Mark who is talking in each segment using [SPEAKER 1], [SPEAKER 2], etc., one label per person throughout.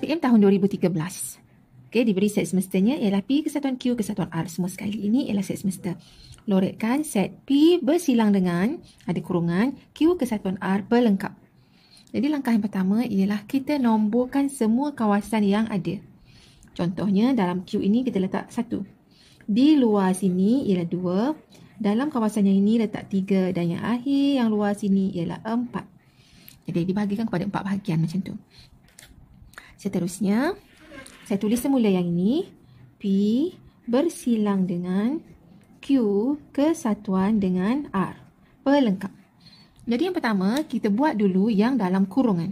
[SPEAKER 1] SPM tahun 2013. Okey, diberi set semestanya ialah P kesatuan Q kesatuan R semua sekali. Ini ialah set semesta. Lorekkan set P bersilang dengan, ada kurungan, Q kesatuan R berlengkap. Jadi langkah yang pertama ialah kita nomborkan semua kawasan yang ada. Contohnya dalam Q ini kita letak 1. Di luar sini ialah 2. Dalam kawasan yang ini letak 3. Dan yang akhir yang luar sini ialah 4. Jadi dibahagikan kepada 4 bahagian macam tu. Seterusnya, saya tulis semula yang ini. P bersilang dengan Q kesatuan dengan R. Pelengkap. Jadi yang pertama, kita buat dulu yang dalam kurungan.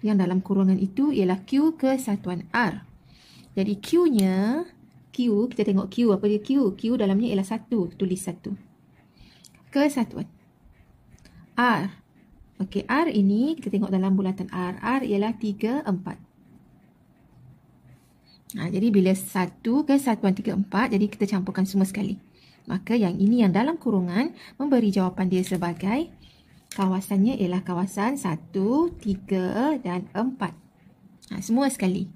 [SPEAKER 1] Yang dalam kurungan itu ialah Q kesatuan R. Jadi Q-nya, Q, kita tengok Q, apa dia Q? Q dalamnya ialah 1. Tulis 1. Kesatuan. R. Okey, R ini, kita tengok dalam bulatan R. R ialah 3, 4. Jadi bila 1 kesatuan 3, 4, jadi kita campurkan semua sekali. Maka yang ini yang dalam kurungan memberi jawapan dia sebagai kawasannya ialah kawasan 1, 3 dan 4. Semua sekali.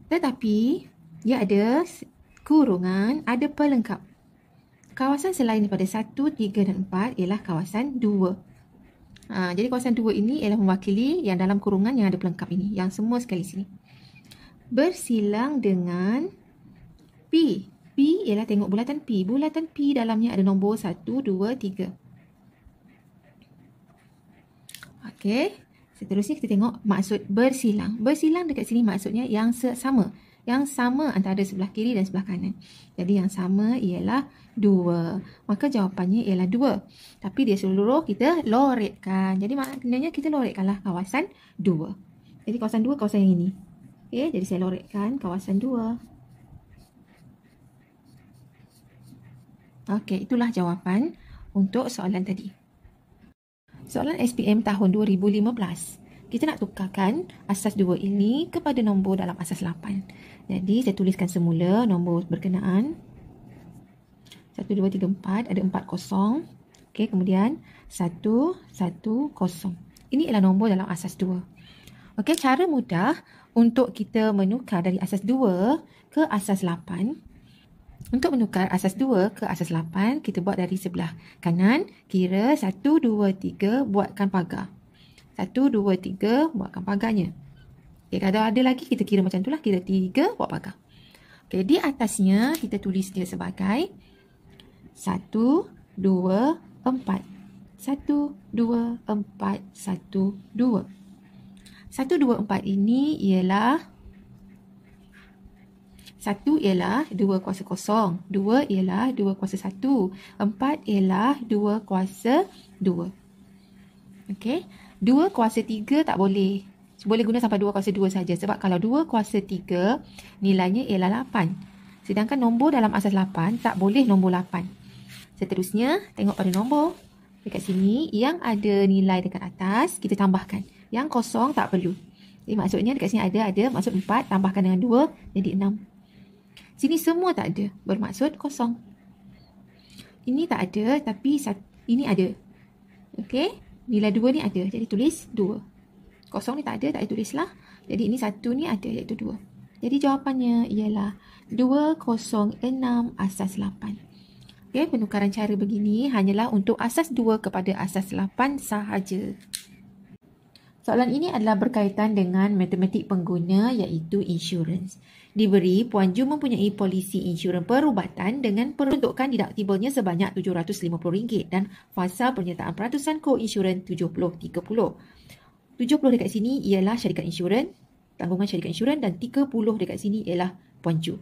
[SPEAKER 1] Tetapi dia ada kurungan, ada pelengkap. Kawasan selain daripada 1, 3 dan 4 ialah kawasan 2. Jadi kawasan 2 ini ialah mewakili yang dalam kurungan yang ada pelengkap ini. Yang semua sekali sini. Bersilang dengan P. P ialah tengok bulatan P. Bulatan P dalamnya ada nombor 1, 2, 3. Okey. Seterusnya kita tengok maksud bersilang. Bersilang dekat sini maksudnya yang sama. Yang sama antara sebelah kiri dan sebelah kanan. Jadi yang sama ialah 2. Maka jawapannya ialah 2. Tapi dia seluruh kita lorekkan. Jadi maknanya kita lorekkanlah kawasan 2. Jadi kawasan 2 kawasan yang ini. Okay, jadi saya lorekkan kawasan 2. Okey, itulah jawapan untuk soalan tadi. Soalan SPM tahun 2015. Kita nak tukarkan asas 2 ini kepada nombor dalam asas 8. Jadi saya tuliskan semula nombor berkenaan. 1, 2, 3, 4. Ada 4 kosong. Okey, kemudian 1, 1, kosong. Ini ialah nombor dalam asas 2. Okey, cara mudah untuk kita menukar dari asas 2 ke asas 8. Untuk menukar asas 2 ke asas 8, kita buat dari sebelah kanan. Kira 1, 2, 3, buatkan pagar. 1, 2, 3, buatkan pagarnya. Okay, kalau ada lagi, kita kira macam itulah. Kira 3, buat pagar. Okay, di atasnya, kita tulis dia sebagai 1, 2, 4. 1, 2, 4, 1, 2. 1, 2, 4 ini ialah 1 ialah 2 kuasa kosong. 2 ialah 2 kuasa 1. 4 ialah 2 kuasa 2. Okey. 2 kuasa 3 tak boleh. Boleh guna sampai 2 kuasa 2 saja. Sebab kalau 2 kuasa 3 nilainya ialah 8. Sedangkan nombor dalam asas 8 tak boleh nombor 8. Seterusnya tengok pada nombor. Dekat sini yang ada nilai dekat atas kita tambahkan. Yang kosong tak perlu. Jadi maksudnya dekat sini ada maksud 4 tambahkan dengan 2 jadi 6. Sini semua tak ada, bermaksud kosong. Ini tak ada tapi ini ada. Okey, nilai 2 ni ada. Jadi tulis 2. Kosong ni tak ada, tak tulislah. Jadi ini 1 ni ada iaitu 2. Jadi jawapannya ialah 206 asas 8. Okey, penukaran cara begini hanyalah untuk asas 2 kepada asas 8 sahaja. Soalan ini adalah berkaitan dengan matematik pengguna iaitu insurans. Diberi Puan Ju mempunyai polisi insurans perubatan dengan peruntukan deductible-nya sebanyak RM750 dan fasa penyertaan peratusan kod insurans 70-30. 70 dekat sini ialah syarikat insurans, tanggungan syarikat insurans dan 30 dekat sini ialah Puan Ju.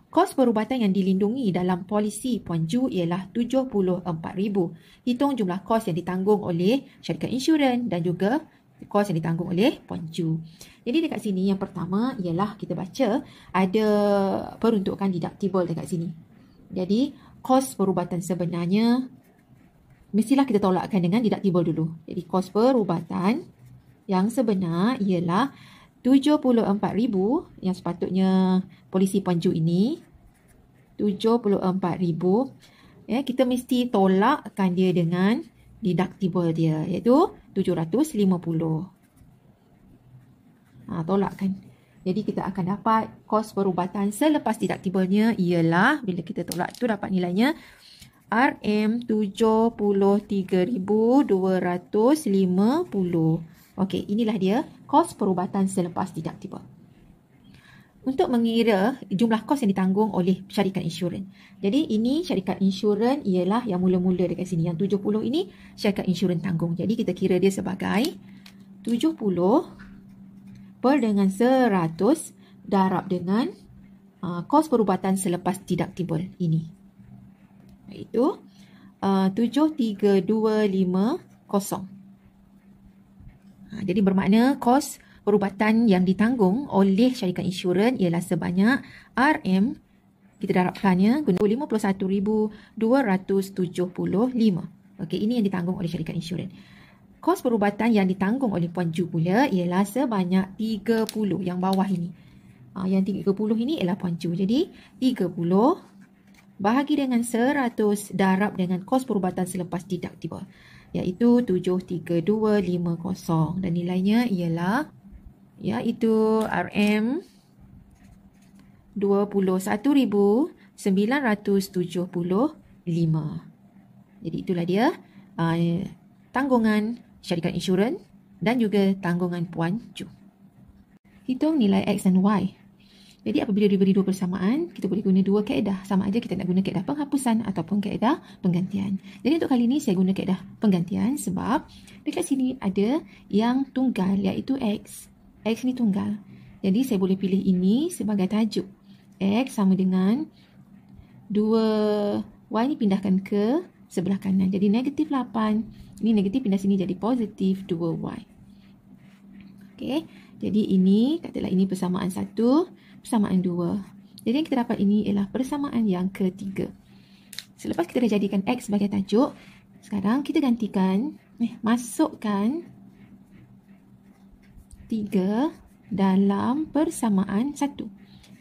[SPEAKER 1] Kos perubatan yang dilindungi dalam polisi Puan Ju ialah RM74,000. Hitung jumlah kos yang ditanggung oleh syarikat insurans dan juga kos yang ditanggung oleh Puan Ju. Jadi dekat sini yang pertama ialah kita baca ada peruntukan deductible dekat sini. Jadi kos perubatan sebenarnya mestilah kita tolakkan dengan deductible dulu. Jadi kos perubatan yang sebenar ialah RM74,000 yang sepatutnya polisi Puan Ju ini RM74,000. Ya, kita mesti tolakkan dia dengan deductible dia iaitu RM750. Tolakkan. Jadi kita akan dapat kos perubatan selepas deductible-nya ialah, bila kita tolak tu dapat nilainya RM73,250. Okey, inilah dia kos perubatan selepas deductible. Untuk mengira jumlah kos yang ditanggung oleh syarikat insurans. Jadi ini syarikat insurans ialah yang mula-mula dekat sini. Yang 70 ini syarikat insurans tanggung. Jadi kita kira dia sebagai 70 per dengan 100 darab dengan kos perubatan selepas deductible ini. Iaitu 73250. Jadi bermakna kos perubatan yang ditanggung oleh syarikat insurans ialah sebanyak RM, kita darabkannya guna 51,275. Okey, ini yang ditanggung oleh syarikat insurans. Kos perubatan yang ditanggung oleh Puan Ju pula ialah sebanyak 30. Yang bawah ini. Yang 30 ini ialah Puan Ju. Jadi 30 bahagi dengan 100 darab dengan kos perubatan selepas deductible. Iaitu 73250. Dan nilainya ialah iaitu RM 21,975. Jadi itulah dia tanggungan syarikat insurans dan juga tanggungan Puan Ju. Hitung nilai X dan Y. Jadi apabila diberi dua persamaan, kita boleh guna dua kaedah. Sama ada kita nak guna kaedah penghapusan ataupun kaedah penggantian. Jadi untuk kali ini saya guna kaedah penggantian sebab dekat sini ada yang tunggal iaitu X. X ni tunggal. Jadi saya boleh pilih ini sebagai tajuk. X sama dengan 2Y ni pindahkan ke sebelah kanan. Jadi negatif 8. Ini negatif pindah sini jadi positif 2Y. Okey. Jadi ini, katalah ini persamaan 1, persamaan 2. Jadi yang kita dapat ini ialah persamaan yang ketiga. Selepas kita dah jadikan X sebagai tajuk, sekarang kita gantikan, masukkan 3 dalam persamaan 1.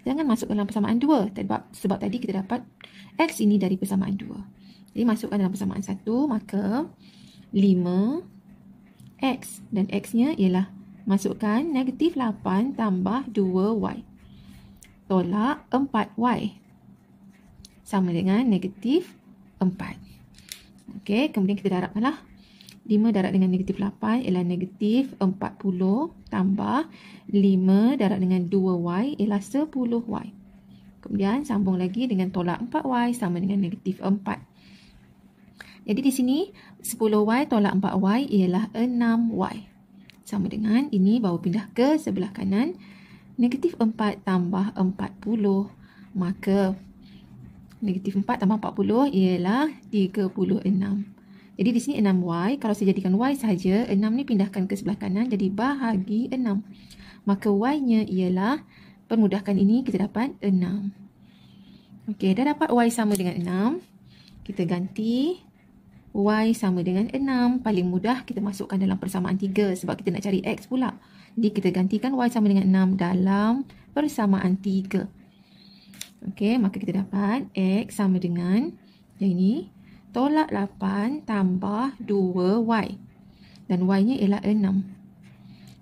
[SPEAKER 1] Jangan masuk dalam persamaan 2 sebab tadi kita dapat X ini dari persamaan 2. Jadi masukkan dalam persamaan 1, maka 5X dan X-nya ialah masukkan negatif 8 tambah 2Y. Tolak 4Y. Sama dengan negatif 4. Okey, kemudian kita darabkanlah. 5 darab dengan negatif 8 ialah negatif 40 tambah 5 darab dengan 2Y ialah 10Y. Kemudian sambung lagi dengan tolak 4Y sama dengan negatif 4. Jadi di sini 10Y tolak 4Y ialah 6Y. Sama dengan ini baru pindah ke sebelah kanan. Negatif 4 tambah 40. Maka negatif 4 tambah 40 ialah 36. Jadi di sini 6Y. Kalau saya jadikan Y saja, 6 ni pindahkan ke sebelah kanan. Jadi bahagi 6. Maka Y-nya ialah, permudahkan ini, kita dapat 6. Okey, dah dapat Y sama dengan 6. Kita ganti Y sama dengan 6. Paling mudah kita masukkan dalam persamaan 3 sebab kita nak cari X pula. Jadi kita gantikan Y sama dengan 6 dalam persamaan 3. Okey, maka kita dapat X sama dengan yang ini. Tolak 8 tambah 2Y. Dan Y-nya ialah 6.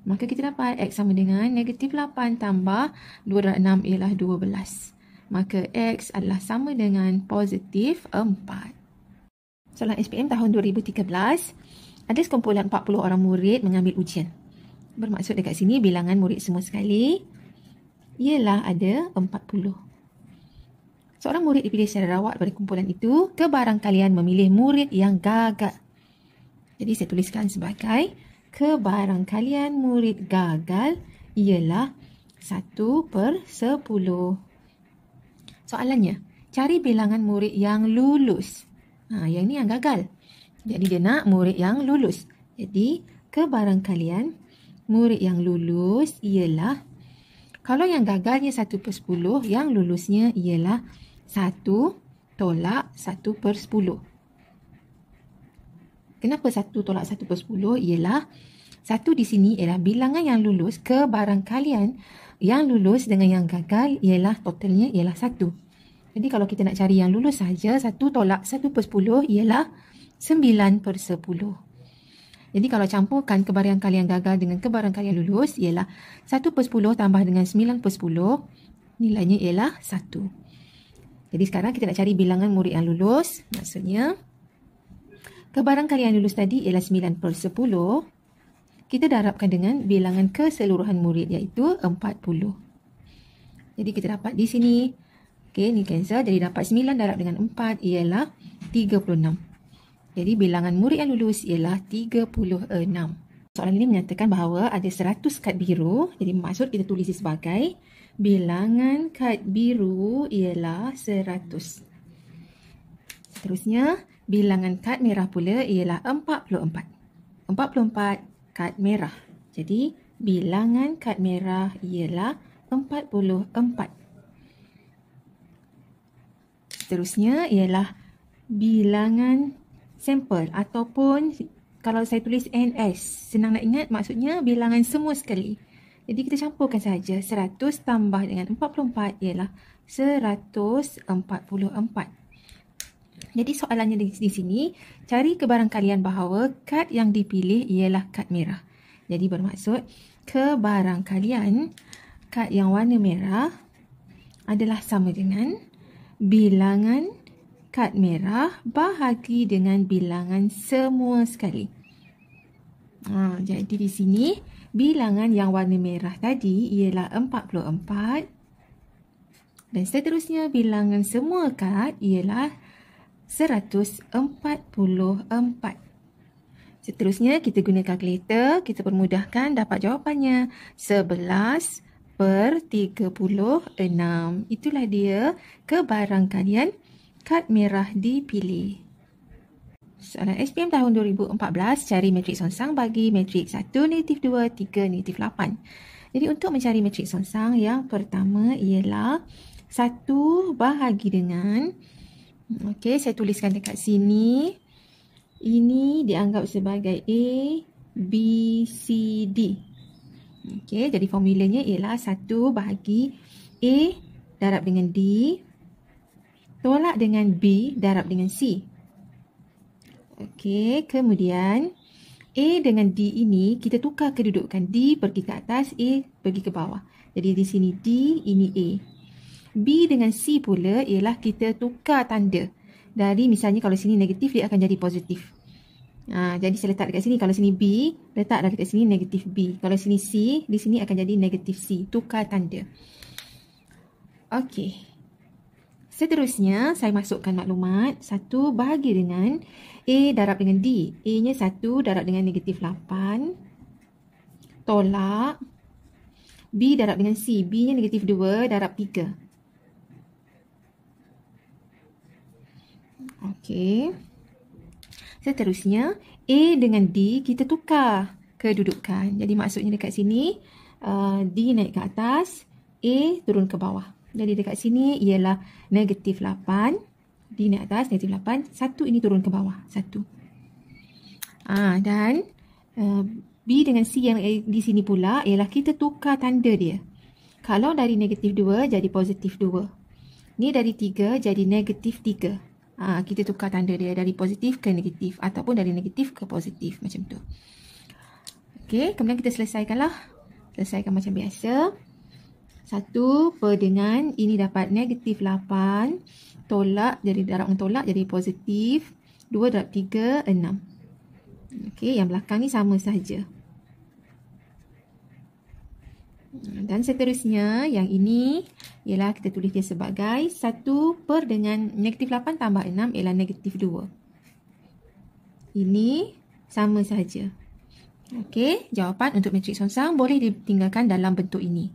[SPEAKER 1] Maka kita dapat X sama dengan negatif 8 tambah 2 darab 6 ialah 12. Maka X adalah sama dengan positif 4. Soalan SPM tahun 2013. Ada sekumpulan 40 orang murid mengambil ujian. Bermaksud dekat sini bilangan murid semua sekali ialah ada 40. Seorang murid dipilih secara rawat pada kumpulan itu, kebarangkalian memilih murid yang gagal. Jadi saya tuliskan sebagai kebarangkalian murid gagal ialah 1/10. Soalannya, cari bilangan murid yang lulus. Yang ni yang gagal. Jadi dia nak murid yang lulus. Jadi kebarangkalian murid yang lulus ialah, kalau yang gagalnya 1/10, yang lulusnya ialah 1 tolak 1/10. Kenapa 1 tolak 1/10? Ialah 1 di sini ialah bilangan yang lulus, kebarangkalian yang lulus dengan yang gagal ialah totalnya ialah 1. Jadi kalau kita nak cari yang lulus saja, 1 tolak 1/10 ialah 9/10. Jadi kalau campurkan kebarangkalian gagal dengan kebarangkalian lulus ialah 1/10 tambah dengan 9/10, nilainya ialah 1. Jadi sekarang kita nak cari bilangan murid yang lulus. Maksudnya kebarangkalian lulus tadi ialah 9/10. Kita darabkan dengan bilangan keseluruhan murid iaitu 40. Jadi kita dapat di sini. Okey, ni cancel. Jadi dapat 9 darab dengan 4 ialah 36. Jadi bilangan murid yang lulus ialah 36. Soalan ini menyatakan bahawa ada 100 kad biru. Jadi maksud kita tulis sebagai bilangan kad biru ialah 100. Seterusnya, bilangan kad merah pula ialah 44. 44 kad merah. Jadi bilangan kad merah ialah 44. Seterusnya ialah bilangan sampel ataupun kalau saya tulis NS, senang nak ingat maksudnya bilangan semua sekali. Jadi kita campurkan saja 100 tambah dengan 44 ialah 144. Jadi soalannya di sini, cari kebarangkalian bahawa kad yang dipilih ialah kad merah. Jadi bermaksud kebarangkalian kad yang warna merah adalah sama dengan bilangan kad merah bahagi dengan bilangan semua sekali. Jadi di sini bilangan yang warna merah tadi ialah 44 dan seterusnya bilangan semua kad ialah 144. Seterusnya kita guna kalkulator, kita permudahkan dapat jawapannya 11/36. Itulah dia kebarangkalian kad merah dipilih. Soalan SPM tahun 2014, cari matriks songsang bagi matriks 1, -2, 3, -8. Jadi untuk mencari matriks songsang, yang pertama ialah 1 bahagi dengan, okey, saya tuliskan dekat sini. Ini dianggap sebagai A, B, C, D. Okey, jadi formulanya ialah 1 bahagi A darab dengan D, tolak dengan B darab dengan C. Okey, kemudian A dengan D ini kita tukar kedudukan. D pergi ke atas, A pergi ke bawah. Jadi di sini D, ini A. B dengan C pula ialah kita tukar tanda. Dari misalnya kalau sini negatif, dia akan jadi positif. Jadi saya letak dekat sini. Kalau sini B, letaklah dekat sini negatif B. Kalau sini C, di sini akan jadi negatif C. Tukar tanda. Okey. Seterusnya, saya masukkan maklumat 1 bahagi dengan A darab dengan D. A-nya 1 darab dengan negatif 8. Tolak. B darab dengan C. B-nya negatif 2 darab 3. Okey. Seterusnya, A dengan D kita tukar kedudukan. Jadi maksudnya dekat sini, D naik ke atas, A turun ke bawah. Jadi dekat sini ialah negatif 8. D naik atas, negatif 8. 1 ini turun ke bawah. 1. Dan B dengan C yang di sini pula ialah kita tukar tanda dia. Kalau dari negatif 2 jadi positif 2. Ni dari 3 jadi negatif 3. Kita tukar tanda dia dari positif ke negatif ataupun dari negatif ke positif macam tu. Okey, kemudian kita selesaikanlah. Selesaikan macam biasa. 1 per dengan ini dapat negatif 8. Tolak, jadi darab dengan tolak jadi positif. 2 darab 3, 6. Okey, yang belakang ni sama saja. Dan seterusnya, yang ini ialah kita tulis dia sebagai 1 per dengan negatif 8 tambah 6 ialah negatif 2. Ini sama saja. Okey, jawapan untuk matriks songsang boleh ditinggalkan dalam bentuk ini.